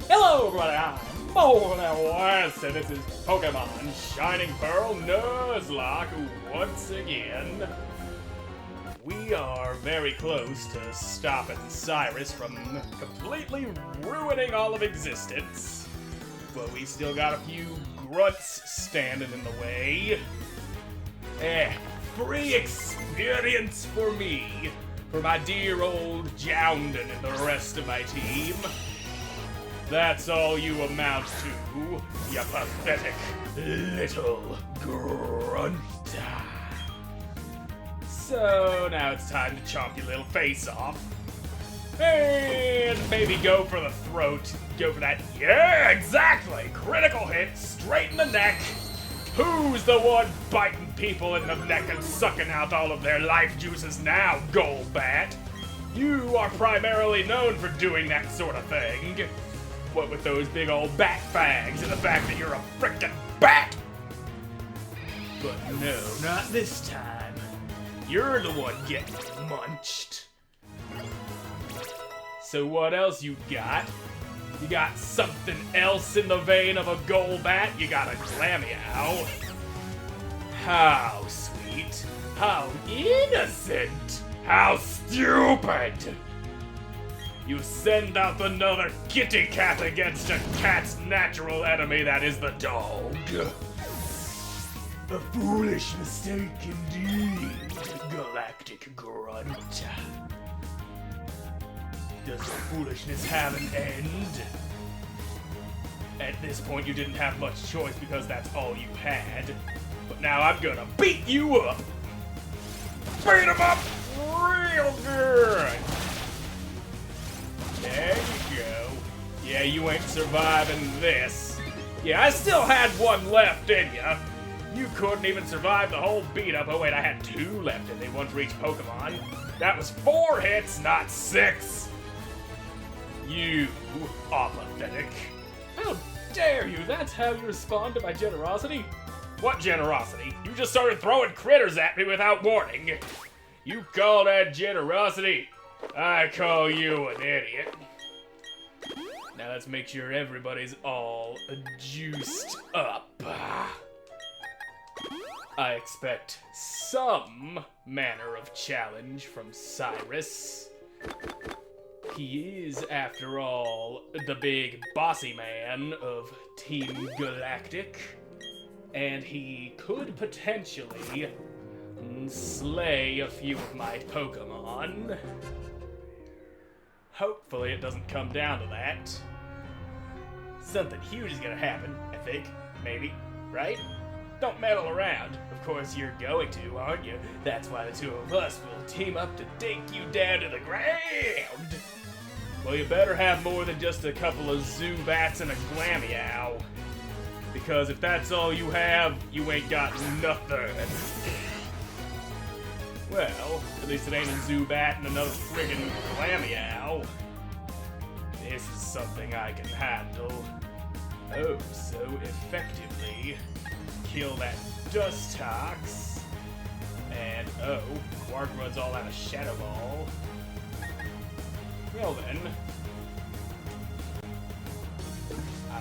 Hello everybody, I'm Moldy, and this is Pokemon Shining Pearl Nuzlocke once again. We are very close to stopping Cyrus from completely ruining all of existence, but we still got a few grunts standing in the way. Free experience for me, for my dear old Jounden and the rest of my team. That's all you amount to, you pathetic little grunt. So now it's time to chomp your little face off. And maybe go for the throat. Go for that. Yeah, exactly! Critical hit, straight in the neck. Who's the one biting people in the neck and sucking out all of their life juices now, Golbat? You are primarily known for doing that sort of thing. What with those big old bat fangs and the fact that you're a frickin' bat! But no, not this time. You're the one getting munched. So what else you got? You got something else in the vein of a Golbat? You got a Glameow. How sweet. How innocent. How stupid. You send out another kitty cat against a cat's natural enemy, that is the dog. A foolish mistake indeed, Galactic grunt. Does the foolishness have an end? At this point, you didn't have much choice because that's all you had. But now I'm gonna beat you up! Beat him up real good! There you go. Yeah, you ain't surviving this. Yeah, I still had one left in ya. You couldn't even survive the whole beat-up. Oh wait, I had 2 left in me, one for each Pokemon. That was 4 hits, not 6. You are pathetic. How dare you? That's how you respond to my generosity? What generosity? You just started throwing critters at me without warning. You call that generosity? I call you an idiot. Now let's make sure everybody's all juiced up. I expect some manner of challenge from Cyrus. He is, after all, the big bossy man of Team Galactic, and he could potentially slay a few of my Pokemon. Hopefully it doesn't come down to that. Something huge is gonna happen, I think. Maybe. Right? Don't meddle around. Of course you're going to, aren't you? That's why the 2 of us will team up to take you down to the ground. Well, you better have more than just a couple of Zubats and a Glameow. Because if that's all you have, you ain't got nothing. Well, at least it ain't a Zubat and another friggin' Glameow. This is something I can handle. Oh, so effectively. Kill that Dustox. And, oh, Quarkrud's all out of Shadow Ball. Well then. I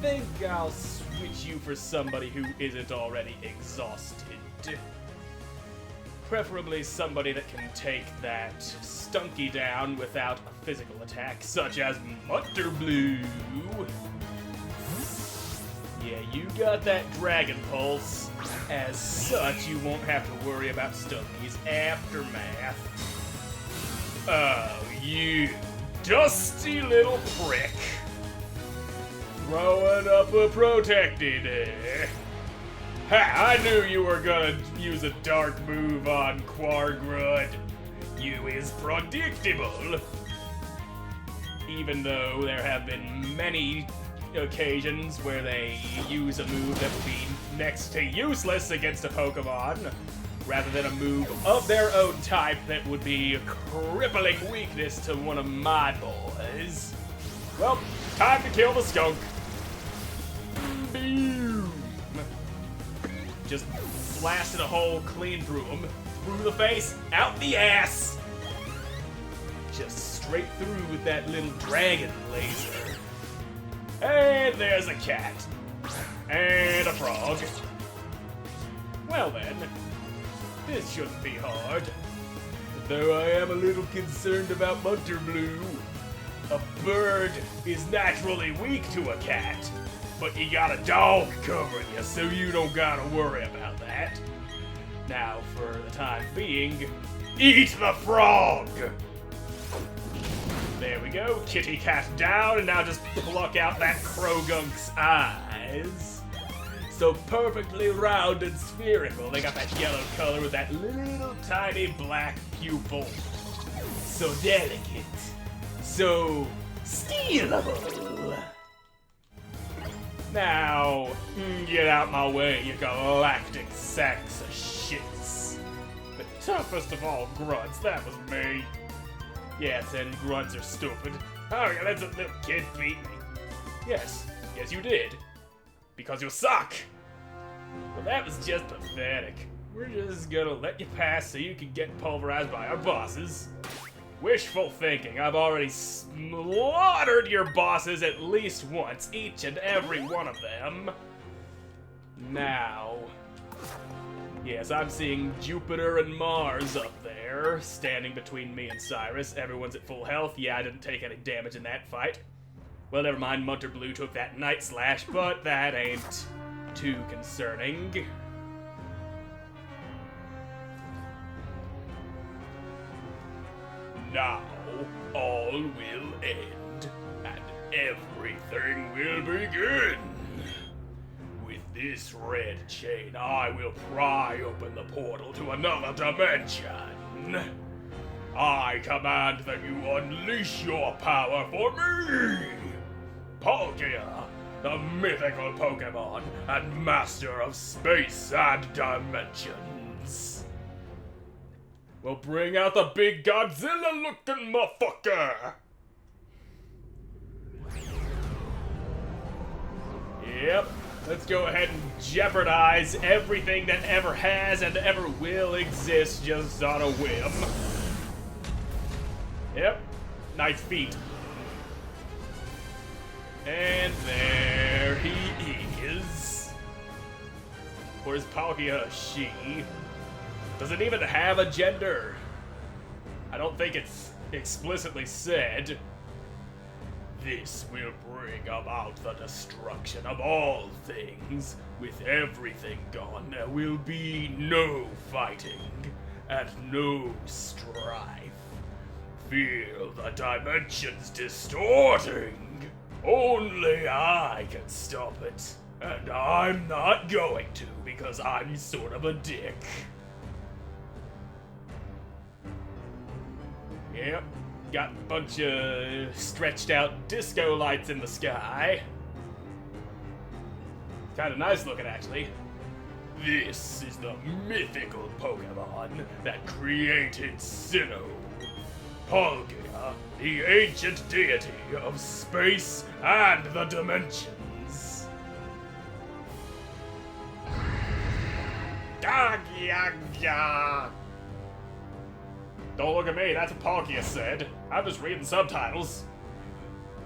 think I'll switch you for somebody who isn't already exhausted. Preferably somebody that can take that Stunky down without a physical attack, such as Munter Blue. Yeah, you got that Dragon Pulse. As such, you won't have to worry about Stunky's aftermath. Oh, you dusty little prick. Throwing up a protected, eh? Ha! I knew you were gonna use a dark move on Quarkrud. You is predictable. Even though there have been many occasions where they use a move that would be next to useless against a Pokemon, rather than a move of their own type that would be a crippling weakness to one of my boys. Well, time to kill the skunk. Boom! Just blasted a hole clean through him. Through the face, out the ass! Just straight through with that little dragon laser. there's a cat. And a frog. Well then, this shouldn't be hard. Though I am a little concerned about Munter Blue. A bird is naturally weak to a cat, but you got a dog covering you, so you don't gotta worry about that. Now, for the time being, eat the frog! There we go, kitty cat down, and now just pluck out that Krogunk's eyes. So perfectly round and spherical, they got that yellow color with that little tiny black pupil. So delicate, so stealable. Now, get out my way, you galactic sacks of shits. The toughest of all grunts, that was me. Yes, and grunts are stupid. Oh, yeah, that's a little kid beat me. Yes, you did. Because you suck. Well, that was just pathetic. We're just gonna let you pass so you can get pulverized by our bosses. Wishful thinking. I've already slaughtered your bosses at least once, each and every one of them. Now, yes, I'm seeing Jupiter and Mars up there, standing between me and Cyrus. Everyone's at full health. Yeah, I didn't take any damage in that fight. Well, never mind, Munter Blue took that Night Slash, but that ain't too concerning. Now, all will end, and everything will begin. With this red chain, I will pry open the portal to another dimension. I command that you unleash your power for me! Palkia, the mythical Pokemon and master of space and dimensions. Well, bring out the big Godzilla-looking motherfucker! Yep, let's go ahead and jeopardize everything that ever has and ever will exist just on a whim. Yep, nice feat. And there he is. Or is Palkia a she? Does it even have a gender? I don't think it's explicitly said. This will bring about the destruction of all things. With everything gone, there will be no fighting and no strife. Feel the dimensions distorting. Only I can stop it. And I'm not going to because I'm sort of a dick. Yep, got a bunch of stretched out disco lights in the sky. Kinda nice looking, actually. This is the mythical Pokemon that created Sinnoh. Palkia, the ancient deity of space and the dimensions. Don't look at me, that's what Palkia said. I'm just reading subtitles.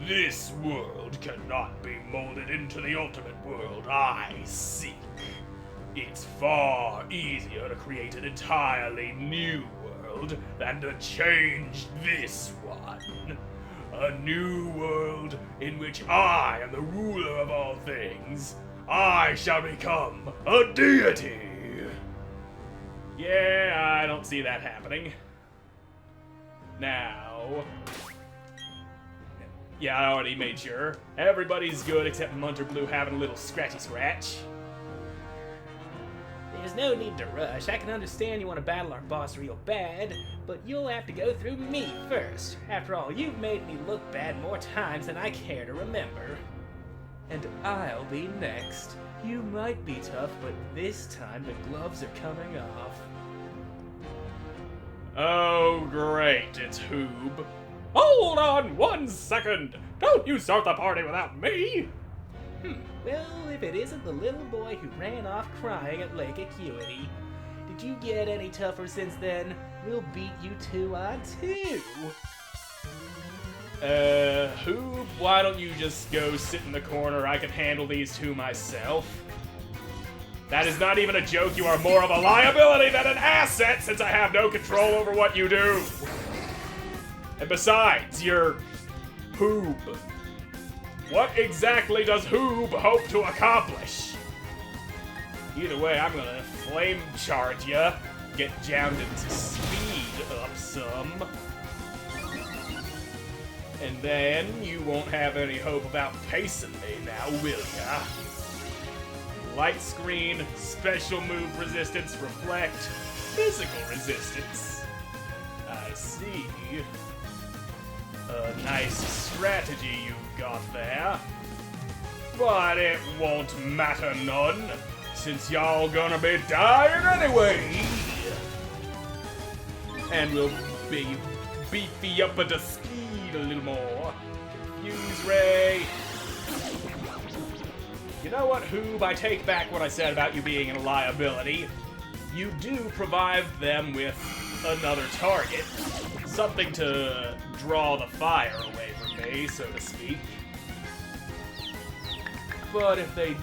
This world cannot be molded into the ultimate world I seek. It's far easier to create an entirely new world than to change this one. A new world in which I am the ruler of all things. I shall become a deity. Yeah, I don't see that happening. Now, yeah, I already made sure. Everybody's good except Munter Blue having a little scratchy scratch. There's no need to rush. I can understand you want to battle our boss real bad, but you'll have to go through me first. After all, you've made me look bad more times than I care to remember. And I'll be next. You might be tough, but this time the gloves are coming off. Oh, great, it's Hoob. Hold on 1 second! Don't you start the party without me! Well, if it isn't the little boy who ran off crying at Lake Acuity. Did you get any tougher since then? We'll beat you 2 on 2! Who? Why don't you just go sit in the corner? I can handle these two myself. That is not even a joke. You are more of a liability than an asset since I have no control over what you do. And besides, you're Hoob. What exactly does Hoob hope to accomplish? Either way, I'm gonna flame charge ya. Get Joundon's speed up some. And then you won't have any hope about pacing me now, will ya? Light screen, special move resistance, reflect, physical resistance. I see. A nice strategy you've got there. But it won't matter none, since y'all gonna be dying anyway. And we'll beef you up into speed a little more. Confuse Ray. You know what, Hoob? I take back what I said about you being a liability. You do provide them with another target. Something to draw the fire away from me, so to speak. But if they,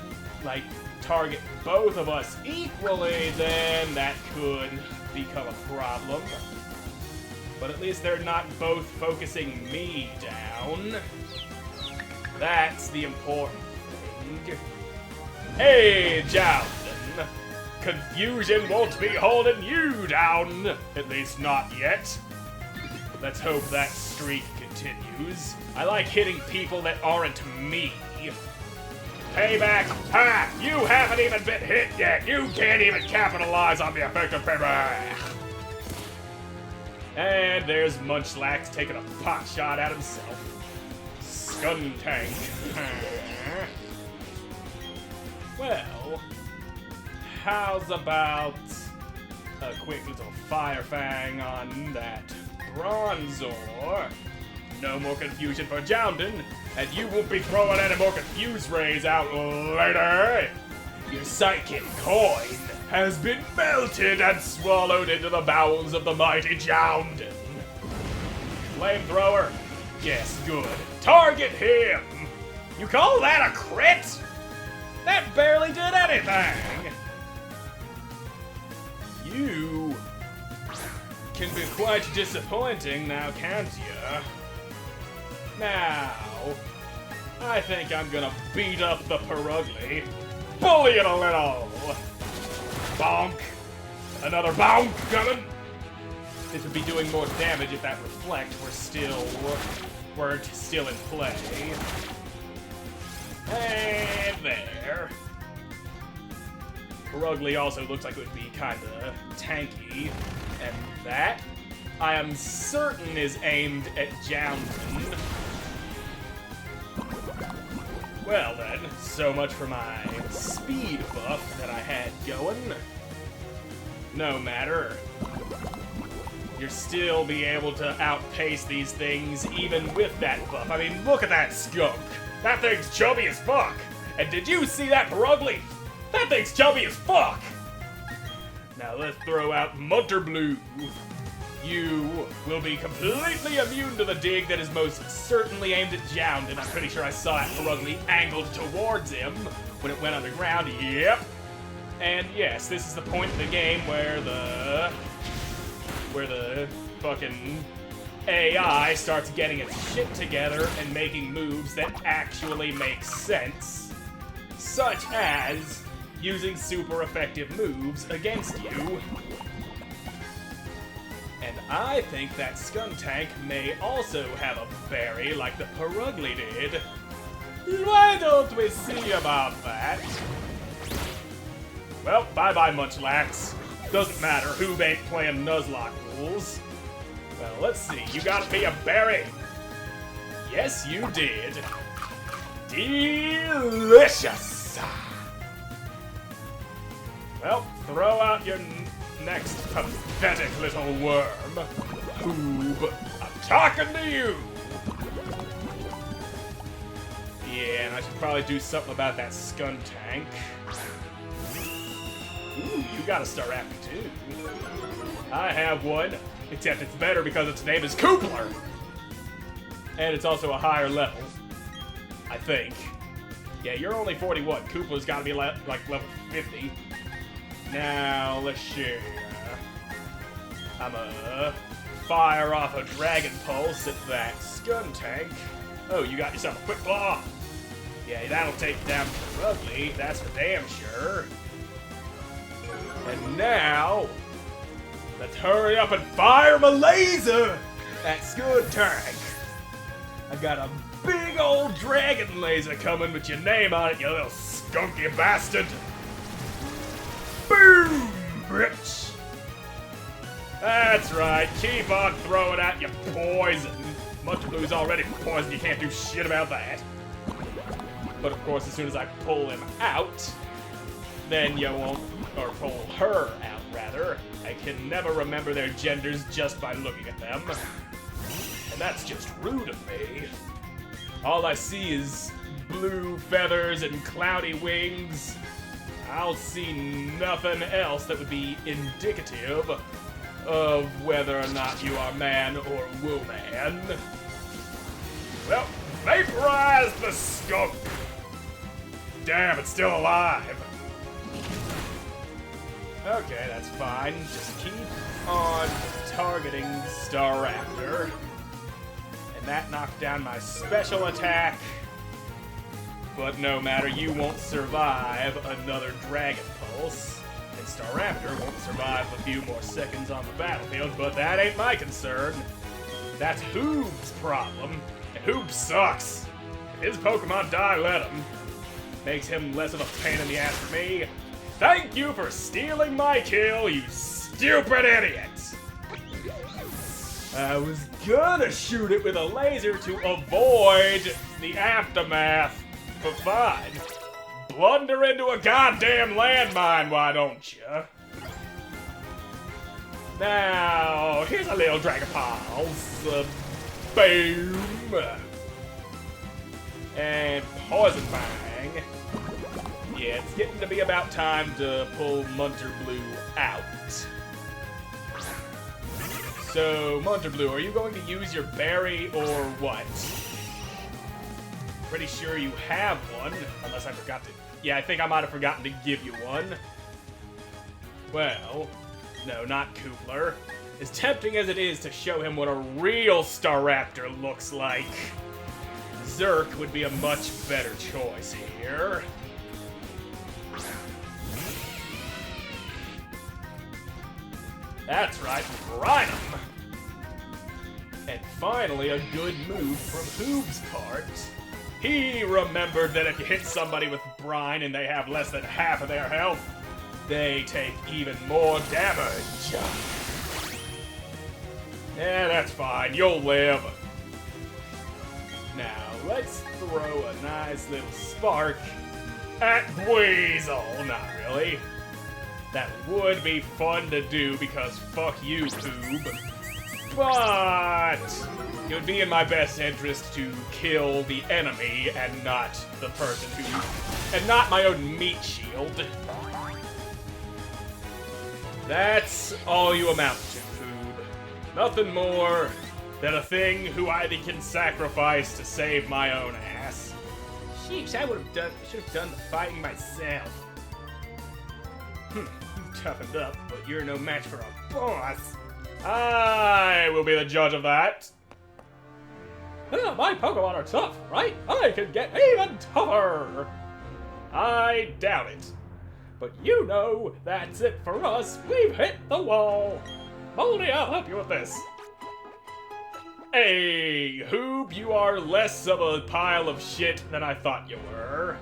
like, target both of us equally, then that could become a problem. But at least they're not both focusing me down. That's the important thing. Hey, Joundon. Confusion won't be holding you down. At least not yet. Let's hope that streak continues. I like hitting people that aren't me. Payback! Ha! You haven't even been hit yet! You can't even capitalize on the effective payback! And there's Munchlax taking a pot shot at himself. Skuntank. Well, how's about a quick little Fire Fang on that Bronzor? No more confusion for Joundon, and you won't be throwing any more Confuse Rays out later. Your Psychic Coin has been melted and swallowed into the bowels of the mighty Joundon. Flamethrower? Yes, good. Target him! You call that a crit? That barely did anything! You can be quite disappointing now, can't you? Now, I think I'm gonna beat up the Perugly. Bully it a little! Bonk! Another bonk coming! This would be doing more damage if that reflect weren't still in play. And there. Perugly also looks like it would be kinda tanky. And that, I am certain, is aimed at Joundon. Well then, so much for my speed buff that I had going. No matter. You'll still be able to outpace these things even with that buff. I mean, look at that skunk. That thing's chubby as fuck. And did you see that Perugly? That thing's chubby as fuck. Now let's throw out Munter Blue. You will be completely immune to the dig that is most certainly aimed at Joundon. I'm pretty sure I saw that Perugly angled towards him when it went underground. Yep. And yes, this is the point of the game where the fucking AI starts getting its shit together and making moves that actually make sense. Such as using super effective moves against you. And I think that Skuntank may also have a berry like the Perugly did. Why don't we see about that? Well, bye-bye, Munchlax. Doesn't matter who ain't playing Nuzlocke rules. Well, let's see. You got me a berry. Yes, you did. Delicious. Well, throw out your next pathetic little worm. Hoob, I'm talking to you. Yeah, and I should probably do something about that Skuntank. Ooh, you got a Staraptor too. I have one, except it's better because its name is Koopler. And it's also a higher level, I think. Yeah, you're only 41. Koopla's gotta be like level 50. Now, let's see. I'ma fire off a Dragon Pulse at that Scun Tank. Oh, you got yourself a Quick Claw. Yeah, that'll take down Rugly, that's for damn sure. And now, let's hurry up and fire my laser at Scud Tank. I got a big old dragon laser coming with your name on it, you little skunky bastard. Boom, bitch. That's right, keep on throwing out your poison. Muncher Blue's already poisoned, you can't do shit about that. But of course, as soon as I pull him out, then you won't, or pull her out rather. I can never remember their genders just by looking at them. And that's just rude of me. All I see is blue feathers and cloudy wings. I'll see nothing else that would be indicative of whether or not you are man or woman. Well, vaporize the skunk! Damn, it's still alive. Okay, that's fine. Just keep on targeting Staraptor. And that knocked down my special attack. But no matter, you won't survive another Dragon Pulse. And Staraptor won't survive a few more seconds on the battlefield, but that ain't my concern. That's Hoob's problem. And Hoob sucks. If his Pokemon die, let him. Makes him less of a pain in the ass for me. Thank you for stealing my kill, you stupid idiot! I was gonna shoot it with a laser to avoid the aftermath, but fine. Blunder into a goddamn landmine, why don't you? Now, here's a little Dragon Pulse. Boom! And Poison Fang. Yeah, it's getting to be about time to pull Muncher Blue out. So, Muncher Blue, are you going to use your berry or what? Pretty sure you have one, unless I forgot to. Yeah, I think I might have forgotten to give you one. Well, no, not Koopler. As tempting as it is to show him what a real Staraptor looks like, Zerk would be a much better choice here. That's right, brine him! And finally, a good move from Hoob's part. He remembered that if you hit somebody with brine and they have less than half of their health, they take even more damage. Yeah, that's fine, you'll live. Now, let's throw a nice little spark at Weasel. Not really. That would be fun to do because fuck you, Hoob. But it would be in my best interest to kill the enemy and not the person who... and not my own meat shield. That's all you amount to, Hoob. Nothing more than a thing who I can sacrifice to save my own ass. Sheesh, should have done the fighting myself. You toughened up, but you're no match for a boss. I will be the judge of that. Yeah, my Pokemon are tough, right? I can get even tougher! I doubt it. But you know, that's it for us. We've hit the wall. Moldy, I'll help you with this. Hey, Hoob, you are less of a pile of shit than I thought you were.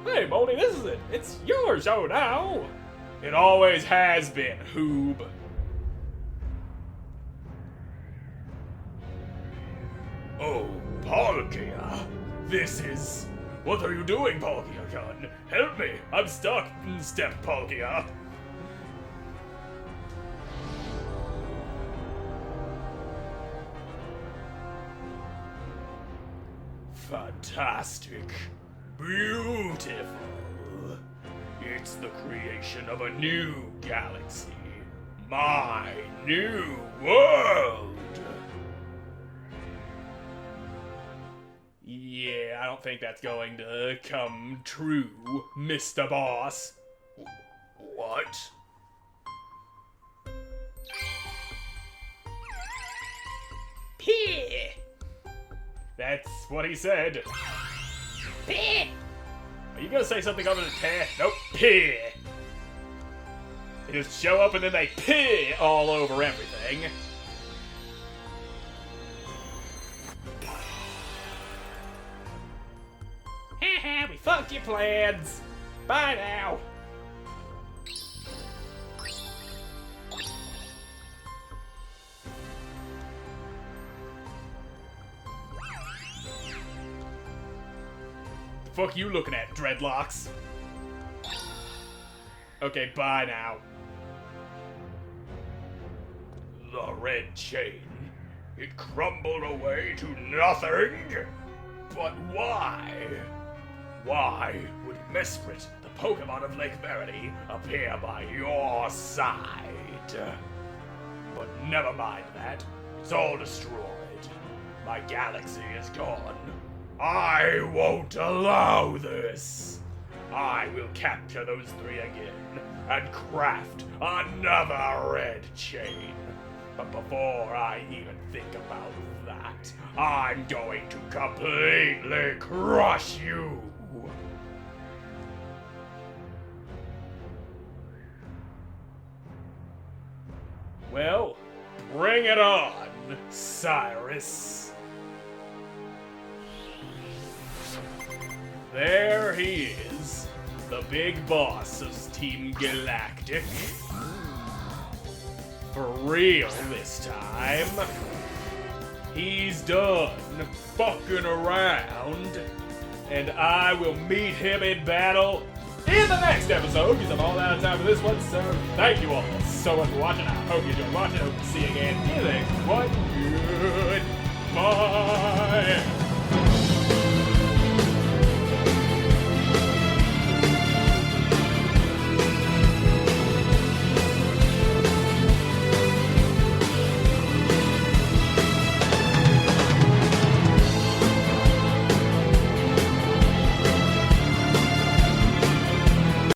Hey, Moldy, this is it. It's your show now. It always has been, Hoob. Oh, Palkia. This is... What are you doing, Palkia-kun? Help me! I'm stuck, Step Palkia. Fantastic. Beautiful. It's the creation of a new galaxy. My new world. Yeah, I don't think that's going to come true, Mr. Boss. What? Pee! That's what he said. Pee! Are you gonna say something other than tear? Nope. Pee! They just show up and then they pee all over everything. Haha, we fucked your plans. Bye now. The fuck you looking at, dreadlocks? Okay, bye now. The red chain. It crumbled away to nothing. But why? Why would Mesprit, the Pokemon of Lake Verity, appear by your side? But never mind that. It's all destroyed. My galaxy is gone. I won't allow this. I will capture those three again and craft another red chain. But before I even think about that, I'm going to completely crush you. Well, bring it on, Cyrus. There he is, the big boss of Team Galactic. For real this time. He's done fucking around, and I will meet him in battle in the next episode, because I'm all out of time for this one, so thank you all so much for watching. I hope you enjoyed watching. I hope to see you again in the next one. Goodbye.